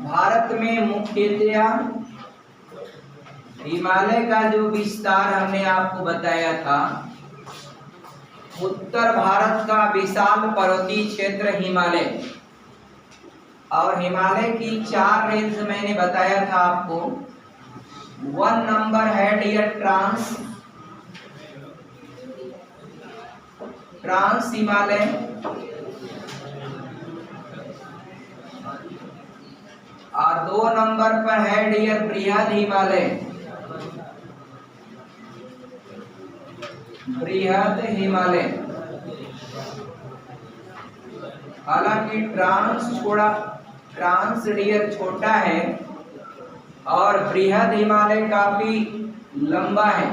भारत में मुख्यतया हिमालय का जो विस्तार हमने आपको बताया था, उत्तर भारत का विशाल पर्वतीय क्षेत्र हिमालय, और हिमालय की 4 रेंज मैंने बताया था आपको। 1 नंबर है डियर ट्रांस हिमालय, और 2 नंबर पर है डियर बृहद हिमालय। बृहद हिमालय, हालांकि ट्रांस डियर छोटा है और बृहद हिमालय काफी लंबा है।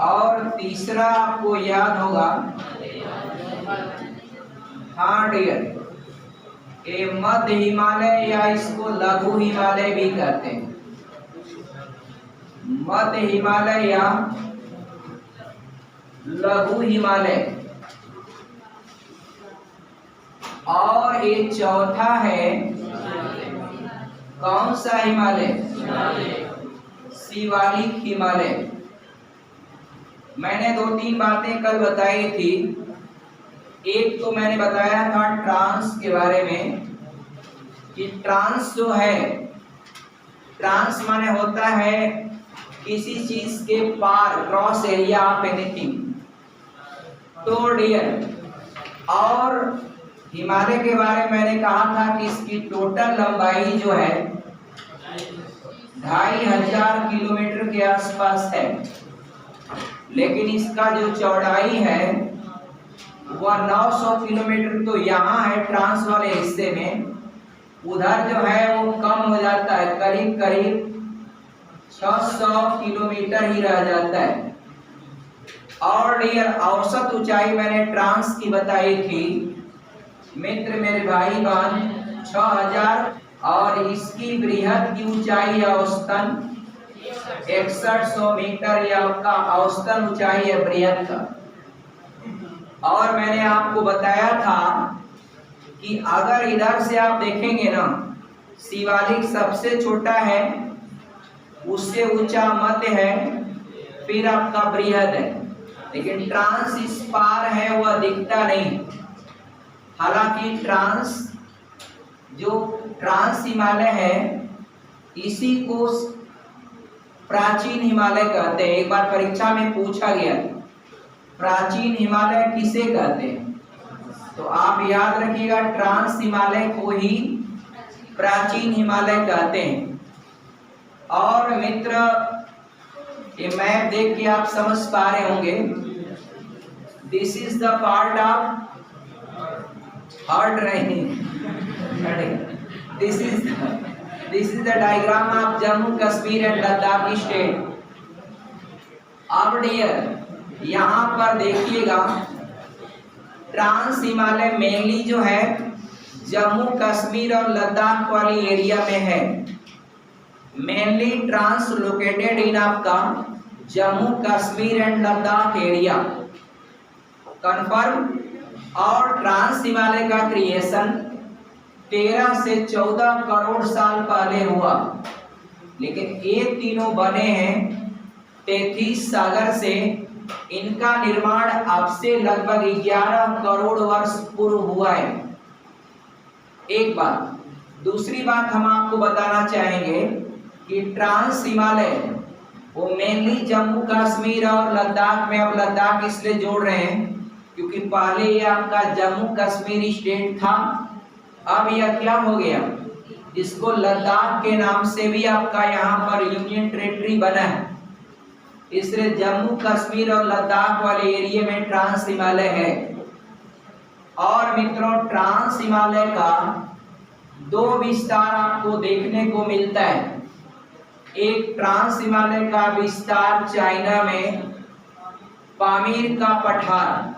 और तीसरा आपको याद होगा, हाँ डियर, ये मध्य हिमालय या इसको लघु हिमालय भी कहते हैं। मध्य हिमालय या लघु हिमालय। और ये चौथा है कौन सा हिमालय? शिवालिक हिमालय। मैंने 2-3 बातें कल बताई थी। एक तो मैंने बताया था ट्रांस के बारे में कि ट्रांस जो है, ट्रांस माने होता है किसी चीज के पार, क्रॉस एरिया ऑफ एनीथिंग। तो डियर, और हिमालय के बारे में मैंने कहा था कि इसकी टोटल लंबाई जो है 2500 किलोमीटर के आसपास है, लेकिन इसका जो चौड़ाई है वह 900 किलोमीटर तो यहाँ है ट्रांस वाले हिस्से में, उधर जो है वो कम हो जाता है, करीब करीब 600 किलोमीटर ही रह जाता है। और डियर, औसत ऊंचाई मैंने ट्रांस की बताई थी मित्र मेरे भाई बहन 6000, और इसकी बृहद की ऊंचाई औसतन 6100 मीटर, या आपका औसतन ऊंचाई है बृहद का। और मैंने आपको बताया था कि अगर इधर से आप देखेंगे ना, शिवालिक सबसे छोटा है, उससे ऊंचा मध्य है, फिर आपका बृहद है, लेकिन ट्रांस इस पार है, वह दिखता नहीं। हालांकि ट्रांस हिमालय है, इसी को प्राचीन हिमालय कहते हैं। एक बार परीक्षा में पूछा गया प्राचीन हिमालय किसे कहते हैं, तो आप याद रखिएगा ट्रांस हिमालय को ही प्राचीन हिमालय कहते हैं। और मित्र, ये मैप देख के आप समझ पा रहे होंगे, this is the part of heart रही, this is the diagram of Jammu Kashmir and Ladakh state. अब डियर, यहाँ पर देखिएगा ट्रांस हिमालय मेनली जो है जम्मू कश्मीर और लद्दाख वाली एरिया में है। मेनली ट्रांस लोकेटेड इन आपका Jammu Kashmir and Ladakh area, confirm. और ट्रांस हिमालय का क्रिएशन 13 से 14 करोड़ साल पहले हुआ, लेकिन ये तीनों बने हैं 33 सागर से। इनका निर्माण अब से लगभग 11 करोड़ वर्ष पूर्व हुआ है। एक बात। दूसरी बात हम आपको बताना चाहेंगे कि ट्रांस हिमालय वो मेनली जम्मू कश्मीर और लद्दाख में, अब लद्दाख इसलिए जोड़ रहे हैं क्योंकि पहले ये आपका जम्मू कश्मीर स्टेट था, अब यह क्या हो गया, इसको लद्दाख के नाम से भी आपका यहाँ पर यूनियन टेरिटरी बना है, इसलिए जम्मू कश्मीर और लद्दाख वाले एरिया में ट्रांस हिमालय है। और मित्रों, ट्रांस हिमालय का 2 विस्तार आपको देखने को मिलता है। एक ट्रांस हिमालय का विस्तार चाइना में पामीर का पठार।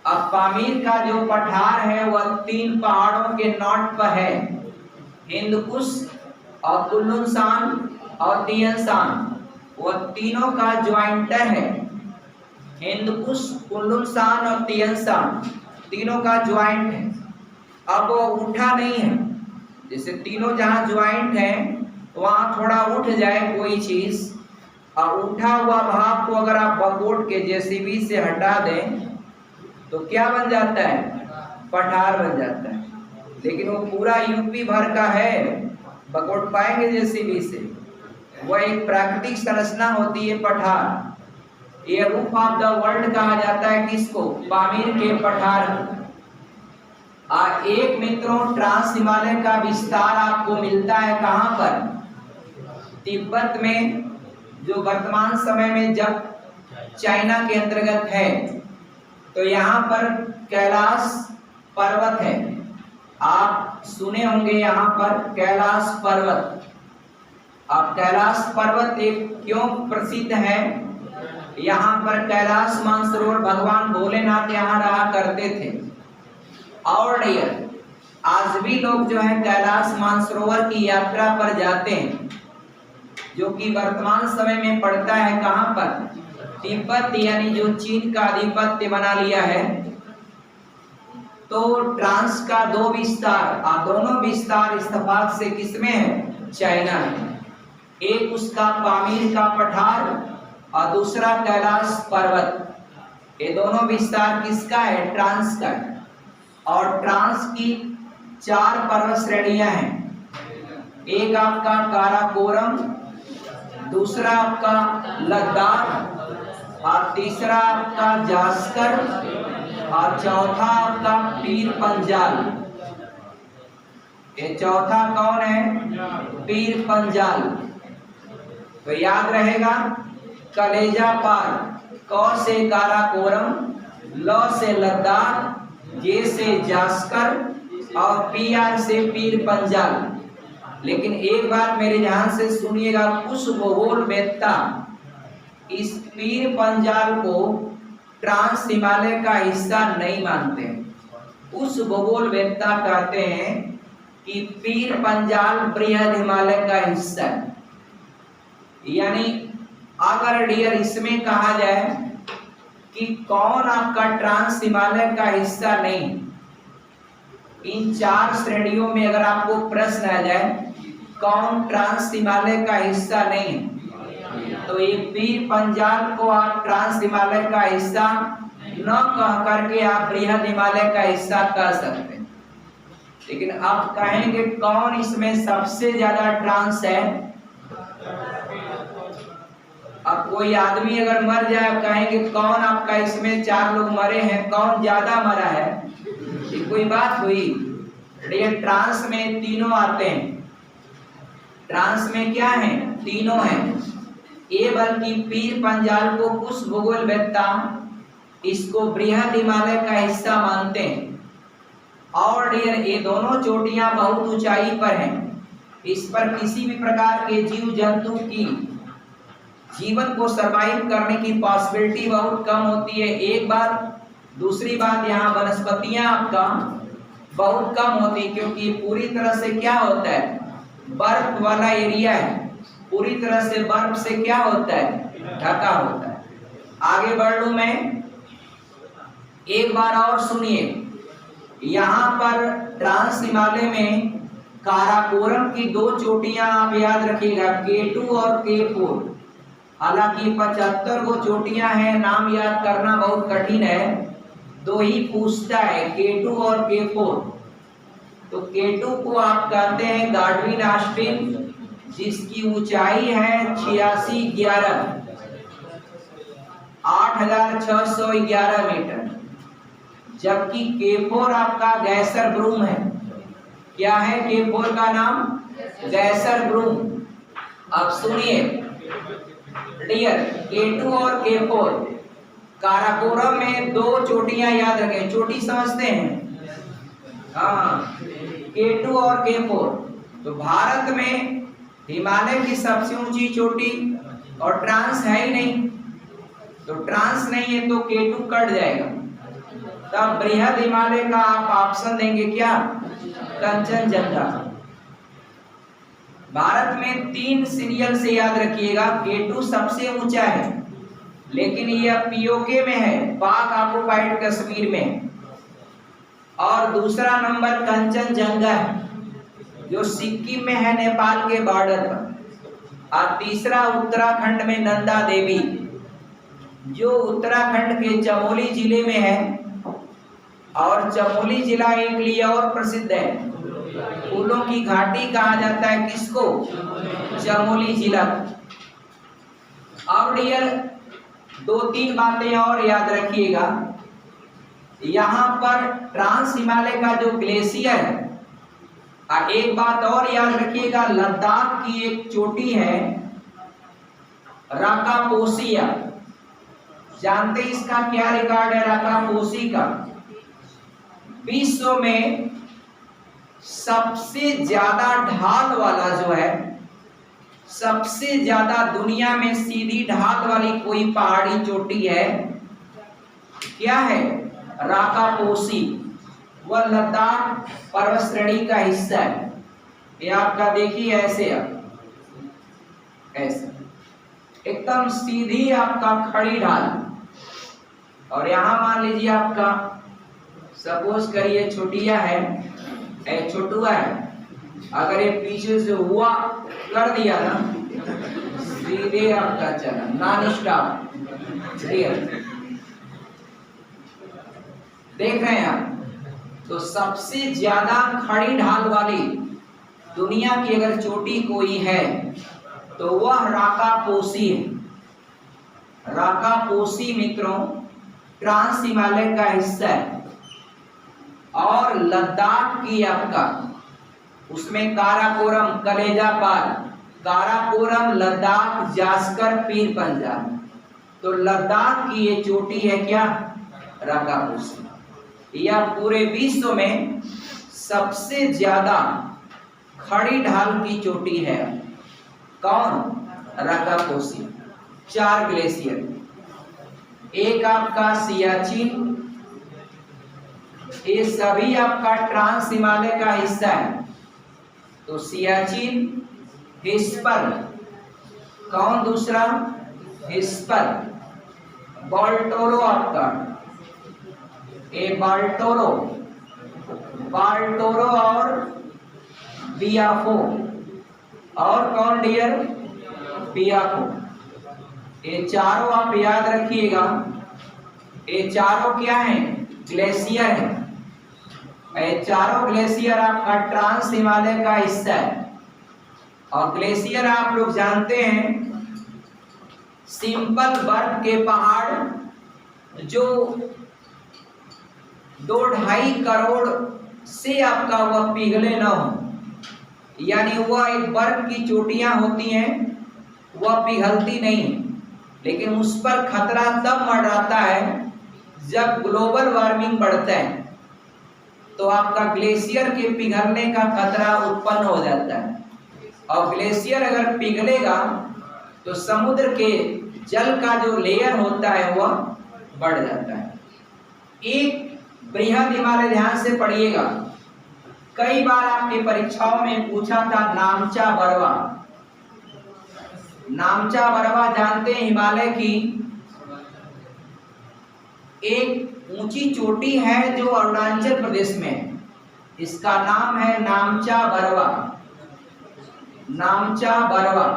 अब पामीर का जो पठार है वह 3 पहाड़ों के नॉट पर है, हिंदकुश और कुल्लुनसान और तियनसान, वह तीनों का ज्वाइंटर है। हिंदकुश, कुल्लुनसान और तियनसान तीनों का ज्वाइंट है। अब वो उठा नहीं है, जैसे तीनों जहाँ ज्वाइंट हैं वहाँ थोड़ा उठ जाए कोई चीज, और उठा हुआ भाग को अगर आप बकोट के जेसीबी से हटा दें तो क्या बन जाता है? पठार बन जाता है। लेकिन वो पूरा यूपी भर का है, बकोट पाएंगे जेसीबी से। वह एक प्राकृतिक संरचना होती है पठार। ये रूफ ऑफ द वर्ल्ड कहा जाता है किसको? पामीर के पठार को। एक मित्रों, ट्रांस हिमालय का विस्तार आपको मिलता है कहाँ पर? तिब्बत में, जो वर्तमान समय में जब चाइना के अंतर्गत है। तो यहाँ पर कैलाश पर्वत है, आप सुने होंगे यहाँ पर कैलाश पर्वत। अब कैलाश पर्वत एक क्यों प्रसिद्ध है? यहाँ पर कैलाश मानसरोवर भगवान भोलेनाथ यहाँ रहा करते थे। और आज भी लोग जो है कैलाश मानसरोवर की यात्रा पर जाते हैं, जो कि वर्तमान समय में पड़ता है कहाँ पर? तिब्बत, यानी जो चीन का आधिपत्य बना लिया है। तो ट्रांस का दो विस्तार, दोनों विस्तार इत्तेफाक से किसमें है? चाइना है। एक उसका पामीर का पठार और दूसरा कैलाश पर्वत। ये दोनों विस्तार किसका है? ट्रांस का है। और ट्रांस की 4 पर्वत श्रेणियां हैं। एक आपका काराकोरम, दूसरा आपका लद्दाख, और तीसरा आपका जास्कर, और चौथा आपका पीर पंजाल। ये चौथा कौन है? पीर पंजाल। तो याद रहेगा, कलेजा पार, क से काराकोरम, ल से लद्दाख, जे से जास्कर और पीआर से पीर पंजाल। लेकिन एक बात मेरे ध्यान से सुनिएगा, कुछ भूगोलवेत्ता इस पीर पंजाल को ट्रांस हिमालय का हिस्सा नहीं मानते। उस भूगोलवेत्ता कहते हैं कि पीर पंजाल बृहद हिमालय का हिस्सा है। यानी अगर डियर इसमें कहा जाए कि कौन आपका ट्रांस हिमालय का हिस्सा नहीं, इन 4 श्रेणियों में अगर आपको प्रश्न आ जाए कौन ट्रांस हिमालय का हिस्सा नहीं, तो ये पीर पंजाल को आप ट्रांस हिमालय का हिस्सा न कह करके आप बृहद हिमालय का हिस्सा कह सकते हैं। लेकिन आप कहेंगे कौन इसमें सबसे ज्यादा ट्रांस है? अब कोई आदमी अगर मर जाए, कहेंगे कौन आपका इसमें 4 लोग मरे हैं, कौन ज्यादा मरा है? ये कोई बात हुई? ट्रांस में तीनों आते हैं। ट्रांस में क्या है? तीनों हैं। ये बल्कि पीर पंजाल को कुछ भूगोलवेत्ता इसको बृहद हिमालय का हिस्सा मानते हैं। और ये दोनों चोटियां बहुत ऊंचाई पर हैं। इस पर किसी भी प्रकार के जीव जंतु की जीवन को सरवाइव करने की पॉसिबिलिटी बहुत कम होती है, एक बात। दूसरी बात, यहाँ वनस्पतियां आपका बहुत कम होती, क्योंकि पूरी तरह से क्या होता है? बर्फ वाला एरिया है। पूरी तरह से बर्फ से क्या होता है? ढका होता है। आगे बढ़ लूं मैं, एक बार और सुनिए। यहाँ पर ट्रांस हिमालय में काराकोरम की 2 चोटियां आप याद रखिएगा, K2 और K4। हालांकि 75 को चोटियां हैं, नाम याद करना बहुत कठिन है, 2 ही पूछता है, K2 और K4। तो K2 को आप कहते हैं गाडविन ऑस्टिन, जिसकी ऊंचाई है 8611 8611 मीटर। जबकि K4 आपका गैसर ब्रूम है। क्या है K4 का नाम? गैसर ब्रूम। अब सुनिए डियर, K2 और K4, काराकोरम में 2 चोटियां याद रखें। चोटी समझते हैं? हाँ, K2 और K4। तो भारत में हिमालय की सबसे ऊंची चोटी और ट्रांस है ही नहीं, तो ट्रांस नहीं है तो K2 कट जाएगा। तब बृहद हिमालय का आप ऑप्शन देंगे क्या? कंचनजंगा। भारत में 3 सीरियल से याद रखिएगा, K2 सबसे ऊंचा है, लेकिन यह POK में है, पाक ऑक्युपाइड कश्मीर में। और दूसरा नंबर कंचनजंगा है, जो सिक्किम में है नेपाल के बॉर्डर पर, और तीसरा उत्तराखंड में नंदा देवी जो उत्तराखंड के चमोली जिले में है। और चमोली जिला एक लिए और प्रसिद्ध है, फूलों की घाटी कहा जाता है किसको? चमोली जिला। अब डियर 2-3 बातें और याद रखिएगा। यहाँ पर ट्रांस हिमालय का जो ग्लेशियर है, और एक बात और याद रखिएगा, लद्दाख की एक चोटी है राकापोसिया। जानते इसका क्या रिकॉर्ड है राकापोसी का? विश्व में सबसे ज्यादा ढाल वाला जो है, सबसे ज्यादा दुनिया में सीधी ढाल वाली कोई पहाड़ी चोटी है, क्या है? राकापोसी। वह लद्दाख पर्वत श्रेणी का हिस्सा है। ये आपका देखिए ऐसे, ऐसे एकदम सीधी आपका खड़ी ढाल। और यहाँ मान लीजिए आपका सपोज करिए छोटिया है, छोटुआ है, अगर ये पीछे से हुआ कर दिया ना, सीधे आपका चला नॉन स्टॉप। देख रहे हैं आप? तो सबसे ज्यादा खड़ी ढाल वाली दुनिया की अगर चोटी कोई है तो वह राकापोसी है। राकापोसी मित्रों ट्रांस हिमालय का हिस्सा है। और लद्दाख की आपका उसमें काराकोरम, कलेजा पार, काराकोरम, लद्दाख, जास्कर, पीर पंजाब। तो लद्दाख की ये चोटी है क्या? राकापोसी। यह पूरे विश्व में सबसे ज्यादा खड़ी ढाल की चोटी है। कौन? राकापोसी। 4 ग्लेशियर, एक आपका सियाचिन, ये सभी आपका ट्रांस हिमालय का हिस्सा है। तो सियाचिन, हिस्पर, कौन दूसरा? हिस्पर, बाल्टोरो आपका, ए बाल्टोरो, बाल्टोरो और बियाफो, और कौन डियर? बियाफो। ये चारों आप याद रखिएगा, ये चारों क्या हैं? ग्लेशियर है। ये चारों ग्लेशियर आपका ट्रांस हिमालय का हिस्सा है। और ग्लेशियर आप लोग जानते हैं सिंपल बर्फ के पहाड़ जो 2-2.5 करोड़ से आपका वह पिघले न हो, यानी वह एक बर्फ की चोटियां होती हैं, वह पिघलती नहीं, लेकिन उस पर खतरा तब मंडराता है जब ग्लोबल वार्मिंग बढ़ता है, तो आपका ग्लेशियर के पिघलने का खतरा उत्पन्न हो जाता है। और ग्लेशियर अगर पिघलेगा तो समुद्र के जल का जो लेयर होता है वह बढ़ जाता है। एक बृहद हिमालय, ध्यान से पढ़िएगा, कई बार आपके परीक्षाओं में पूछा था नामचा बरवा। नामचा बरवा जानते हैं हिमालय की एक ऊंची चोटी है जो अरुणाचल प्रदेश में है। इसका नाम है नामचा बरवा। नामचा बरवा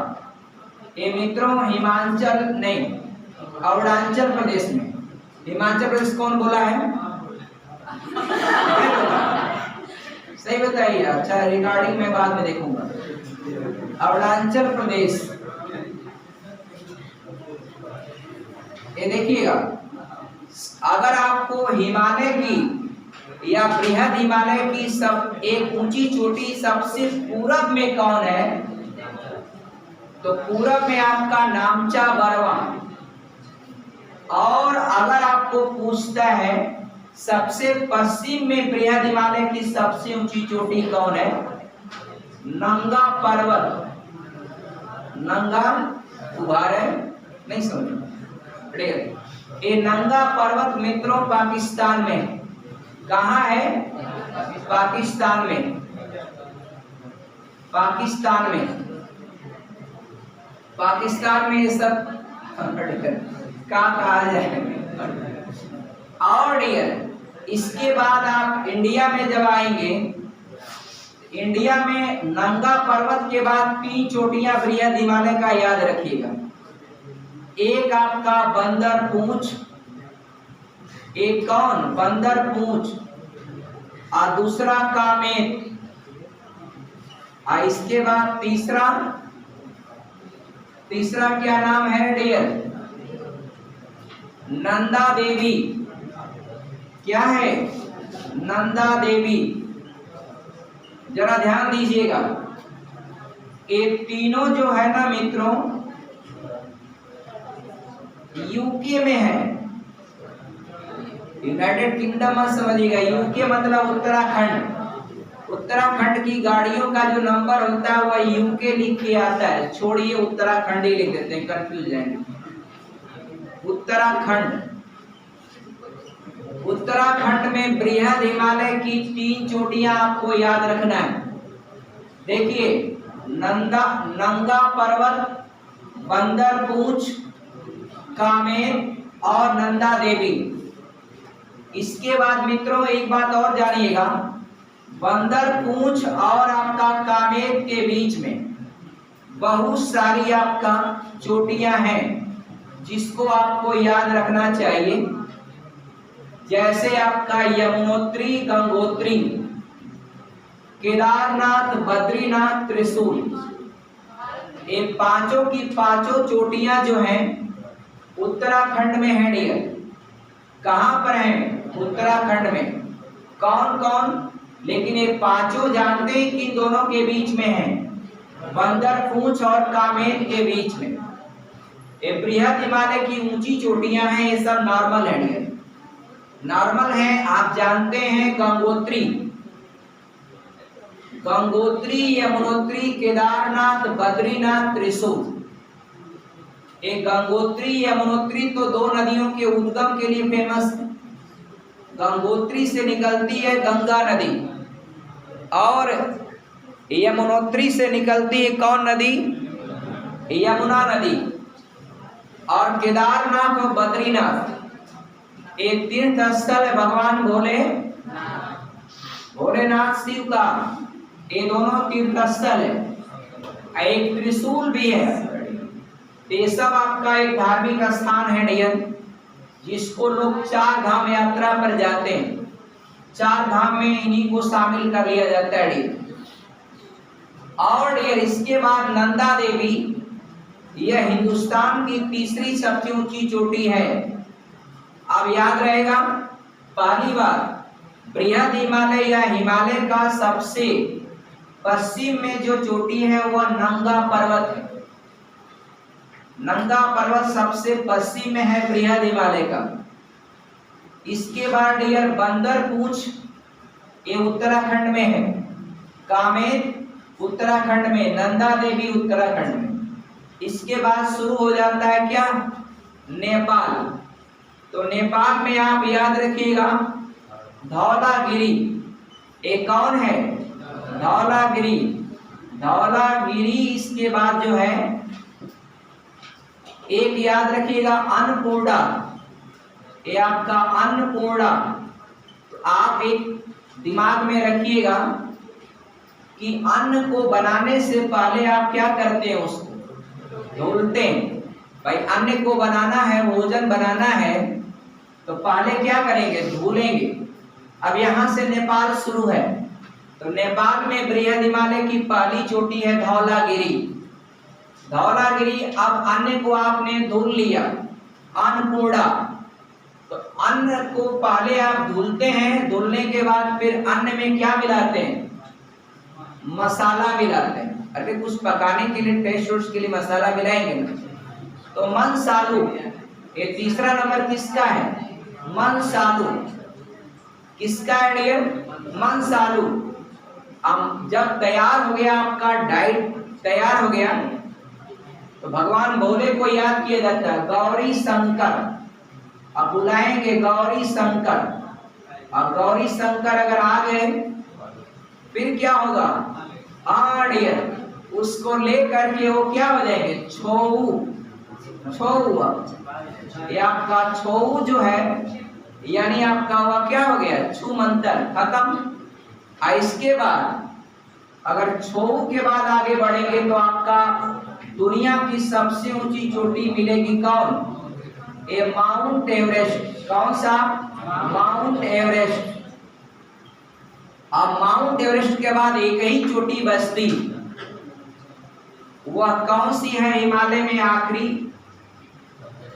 ये मित्रों हिमाचल नहीं, अरुणाचल प्रदेश में। हिमाचल प्रदेश कौन बोला है? सही बताइए। अच्छा, रिकॉर्डिंग में बाद में देखूंगा। अरुणाचल प्रदेश, ये देखिएगा, अगर आपको हिमालय की या बृहद हिमालय की सब एक ऊंची चोटी सबसे पूरब में कौन है, तो पूरब में आपका नामचा बरवा। और अगर आपको पूछता है सबसे पश्चिम में बृहद हिमालय की सबसे ऊंची चोटी कौन है, नंगा पर्वत। नंगा उभार है, नहीं समझ? ये नंगा पर्वत मित्रों पाकिस्तान में, कहाँ है? पाकिस्तान में। पाकिस्तान में, पाकिस्तान में ये सब कहा जाए। और डियर इसके बाद आप इंडिया में जब आएंगे, इंडिया में नंगा पर्वत के बाद 3 चोटियां बृहद हिमालय का याद रखिएगा। एक आपका बंदर पूंछ, एक कौन बंदर पूंछ, और दूसरा कामेत, और इसके बाद तीसरा क्या नाम है डियर? नंदा देवी। क्या है? नंदा देवी। जरा ध्यान दीजिएगा, ये तीनों जो है ना मित्रों यूके में है। यूनाइटेड किंगडम मत समझिएगा, यूके मतलब उत्तराखंड। उत्तराखंड की गाड़ियों का जो नंबर होता है वह यूके लिख के आता है, छोड़िए उत्तराखंड ही लिख देते हैं, कंफ्यूज जाएंगे। उत्तराखंड में बृहद हिमालय की 3 चोटियां आपको याद रखना है। देखिए, नंगा पर्वत, बंदर पूंछ, कामेत और नंदा देवी। इसके बाद मित्रों एक बात और जानिएगा, बंदर पूंछ और आपका कामेत के बीच में बहुत सारी आपका चोटियां हैं जिसको आपको याद रखना चाहिए। जैसे आपका यमुनोत्री, गंगोत्री, केदारनाथ, बद्रीनाथ, त्रिशूल, ये पांचों की पांचों चोटियां जो हैं उत्तराखंड में है डियर। कहां पर हैं? उत्तराखंड में। कौन कौन? लेकिन ये पांचों जानते हैं कि इन दोनों के बीच में है, बंदर पूंछ और कामेत के बीच में। ये बृहद हिमालय की ऊंची चोटियां हैं, ये सब नॉर्मल है डियर, नॉर्मल है। आप जानते हैं गंगोत्री, यमुनोत्री, केदारनाथ, बद्रीनाथ, त्रिशूल। एक गंगोत्री यमुनोत्री तो 2 नदियों के उद्गम के लिए फेमस है। गंगोत्री से निकलती है गंगा नदी और यमुनोत्री से निकलती है कौन नदी? यमुना नदी। और केदारनाथ और बद्रीनाथ एक तीर्थ स्थल है भगवान भोलेनाथ शिव का, ये दोनों तीर्थ स्थल है। एक त्रिशूल भी है। ये सब आपका एक धार्मिक स्थान है डियर, जिसको लोग 4 धाम यात्रा पर जाते हैं। 4 धाम में इन्हीं को शामिल कर लिया जाता है डियर। और डियर इसके बाद नंदा देवी, यह हिंदुस्तान की तीसरी सबसे ऊंची चोटी है। अब याद रहेगा, पहली बार बृहद हिमालय या हिमालय का सबसे पश्चिम में जो चोटी है वह नंगा पर्वत है। नंगा पर्वत सबसे पश्चिम में है बृहद हिमालय का। इसके बाद डियर बंदर पूंछ, ये उत्तराखंड में है। कामेत उत्तराखंड में, नंदा देवी उत्तराखंड में। इसके बाद शुरू हो जाता है क्या? नेपाल। तो नेपाल में आप याद रखिएगा धौलागिरी। एक कौन है? धौलागिरी। धौलागिरी इसके बाद जो है एक याद रखिएगा अन्नपूर्णा, ये आपका अन्नपूर्णा। तो आप एक दिमाग में रखिएगा कि अन्न को बनाने से पहले आप क्या करते हैं? उसको धुलते हैं। भाई अन्न को बनाना है, भोजन बनाना है, तो पहले क्या करेंगे? धुलेंगे। अब यहाँ से नेपाल शुरू है, तो नेपाल में बृहद हिमालय की पहली चोटी है धौलागिरी। धौलागिरी। अब अन्न को आपने धुल लिया, अन्नपूर्णा। तो अन्न को पहले आप धुलते हैं, धुलने के बाद फिर अन्न में क्या मिलाते हैं? मसाला मिलाते हैं। अरे कुछ पकाने के लिए, टेस्ट वेस्ट के लिए मसाला मिलाएंगे ना। तो मनसालू, ये तीसरा नंबर किसका है? मनसालू। किसका है डियर? मनसालू। अब जब तैयार हो गया आपका डाइट, तैयार हो गया, तो भगवान भोले को याद किया जाता है गौरी शंकर। अब बुलाएंगे गौरी शंकर। अब गौरी शंकर अगर आ गए फिर क्या होगा? डियर उसको लेकर के वो क्या हो जाएंगे? छऊ। ये आपका छऊ जो है, यानी आपका हुआ क्या हो गया? छू मंत्र खत्म। इसके बाद अगर छऊ के बाद आगे बढ़ेंगे तो आपका दुनिया की सबसे ऊंची चोटी मिलेगी कौन? ये माउंट एवरेस्ट। कौन सा? Mount Everest. अब माउंट एवरेस्ट के बाद एक ही चोटी बचती, वह कौन सी है हिमालय में आखिरी?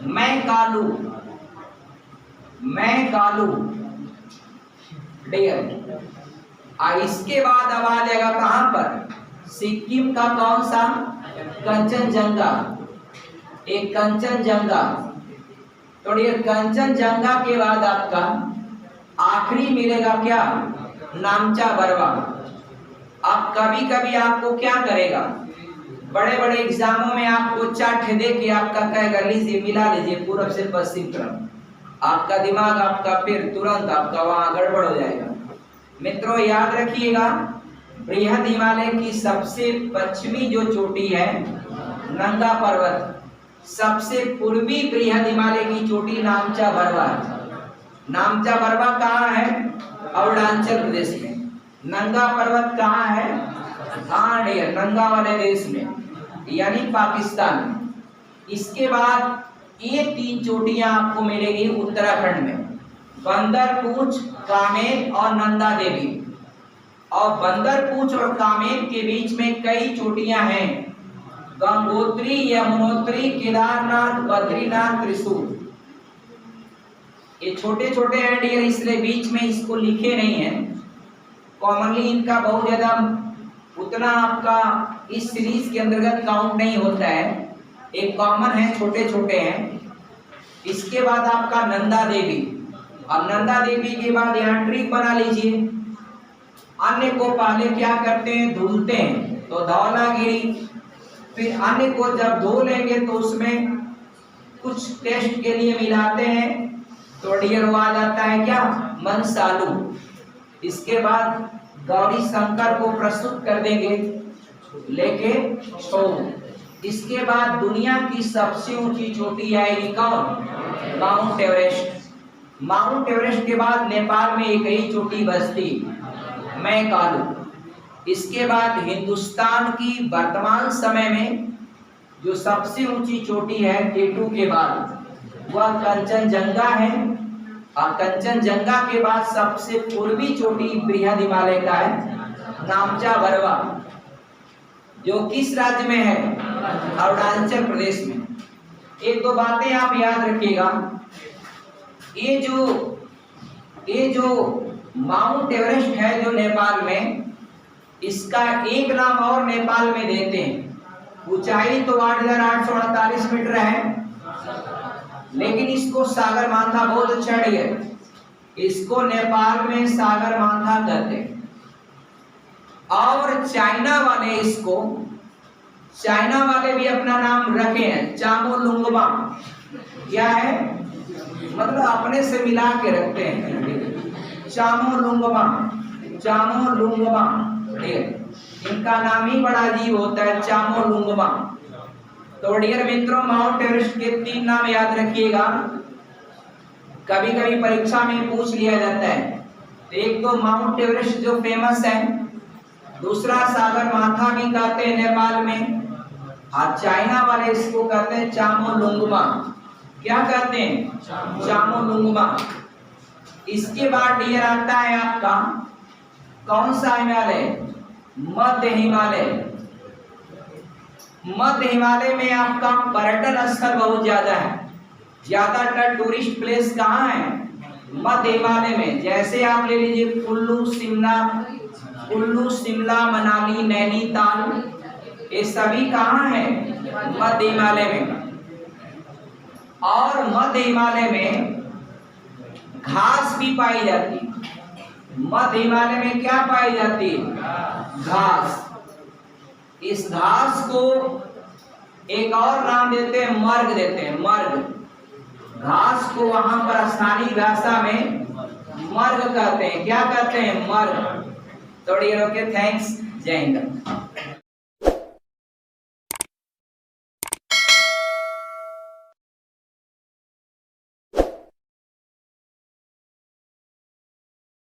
मैकालू। मैकालू डियर। इसके बाद अब आ जाएगा कहां पर? सिक्किम का कौन सा? कंचनजंगा। एक कंचनजंगा। तो डियर कंचनजंगा के बाद आपका आखिरी मिलेगा क्या? नामचा बरवा। अब कभी कभी आपको क्या करेगा, बड़े बड़े एग्जामों में आपको चार्ट दे के आपका कहेगा लीजिए मिला लीजिए पूरब से पश्चिम तरफ, आपका दिमाग आपका फिर तुरंत आपका वहां गड़बड़ हो जाएगा। मित्रों याद रखिएगा, बृहद हिमालय की सबसे पश्चिमी जो चोटी है नंगा पर्वत, सबसे पूर्वी बृहद हिमालय की चोटी नामचा बरवा। नामचा बरवा कहाँ है? अरुणाचल प्रदेश में। नंगा पर्वत कहाँ है? हाँ डियर, नंगा वाले देश में, यानी पाकिस्तान में। इसके बाद ये 3 चोटियां आपको मिलेगी उत्तराखंड में, बंदरपूछ, कामेर और नंदा देवी। और बंदरपूछ और कामेर के बीच में कई चोटियां हैं, गंगोत्री, यमुनोत्री, केदारनाथ, बद्रीनाथ, त्रिशूल। ये छोटे छोटे हैं डियर, इसलिए बीच में इसको लिखे नहीं है। कॉमनली इनका बहुत ज्यादा उतना आपका इस सीरीज के अंतर्गत काउंट नहीं होता है, एक कॉमन है, छोटे छोटे हैं। इसके बाद आपका नंदा देवी। अब नंदा देवी के बाद यहाँ ट्रिक बना लीजिए, अन्य को पहले क्या करते हैं? धुलते हैं, तो धौलागिरी। फिर अन्य को जब धो लेंगे तो उसमें कुछ टेस्ट के लिए मिलाते हैं, तो डियर वो आ जाता है क्या? मनसालू। इसके बाद गौरी शंकर को प्रस्तुत कर देंगे लेके छऊ। इसके बाद दुनिया की सबसे ऊंची चोटी आएगी कौन? Mount Everest. माउंट एवरेस्ट के बाद नेपाल में एक ही चोटी बचती, मैकालू। इसके बाद हिंदुस्तान की वर्तमान समय में जो सबसे ऊंची चोटी है केटू के बाद, वह कंचनजंगा है। और कंचनजंगा के बाद सबसे पूर्वी चोटी बृहद हिमालय का है नामचा बरवा, जो किस राज्य में है? अरुणाचल प्रदेश में। एक दो बातें आप याद रखिएगा, ये जो माउंट एवरेस्ट है जो नेपाल में, इसका एक नाम और नेपाल में देते हैं। ऊंचाई तो 8,848 मीटर है, लेकिन इसको सागर माथा बहुत अच्छा है, इसको नेपाल में सागर माथा कहते हैं। और चाइना वाले भी अपना नाम रखे हैं चामोलुंगमा। क्या है? मतलब अपने से मिला के रखते हैं, चामोलुंगमा। चामोलुंगमा, इनका नाम ही बड़ा अजीब होता है, चामोलुंगमा। तो डियर मित्रों, माउंट एवरेस्ट के 3 नाम याद रखिएगा, कभी कभी परीक्षा में पूछ लिया जाता है। एक तो माउंट एवरेस्ट जो फेमस है, दूसरा सागर माथा भी कहते हैं नेपाल में, और चाइना वाले इसको कहते हैं चामोलुंगमा। क्या कहते हैं? चामोलुंगमा। इसके बाद डियर आता है आपका कौन सा हिमालय? मध्य हिमालय। मध्य हिमालय में आपका पर्यटन स्थल बहुत ज्यादा है, ज्यादातर टूरिस्ट प्लेस कहाँ है? मध्य हिमालय में। जैसे आप ले लीजिए कुल्लू, शिमला, मनाली, नैनीताल, ये सभी कहाँ है? मध्य हिमालय में। और मध्य हिमालय में घास भी पाई जाती। मध्य हिमालय में क्या पाई जाती? घास। इस घास को एक और नाम देते हैं, मर्ग देते हैं, मर्ग। घास को वहां पर स्थानीय भाषा में मर्ग कहते हैं। क्या कहते हैं? मर्ग। तो डियर ओके, थैंक्स, जय हिंद।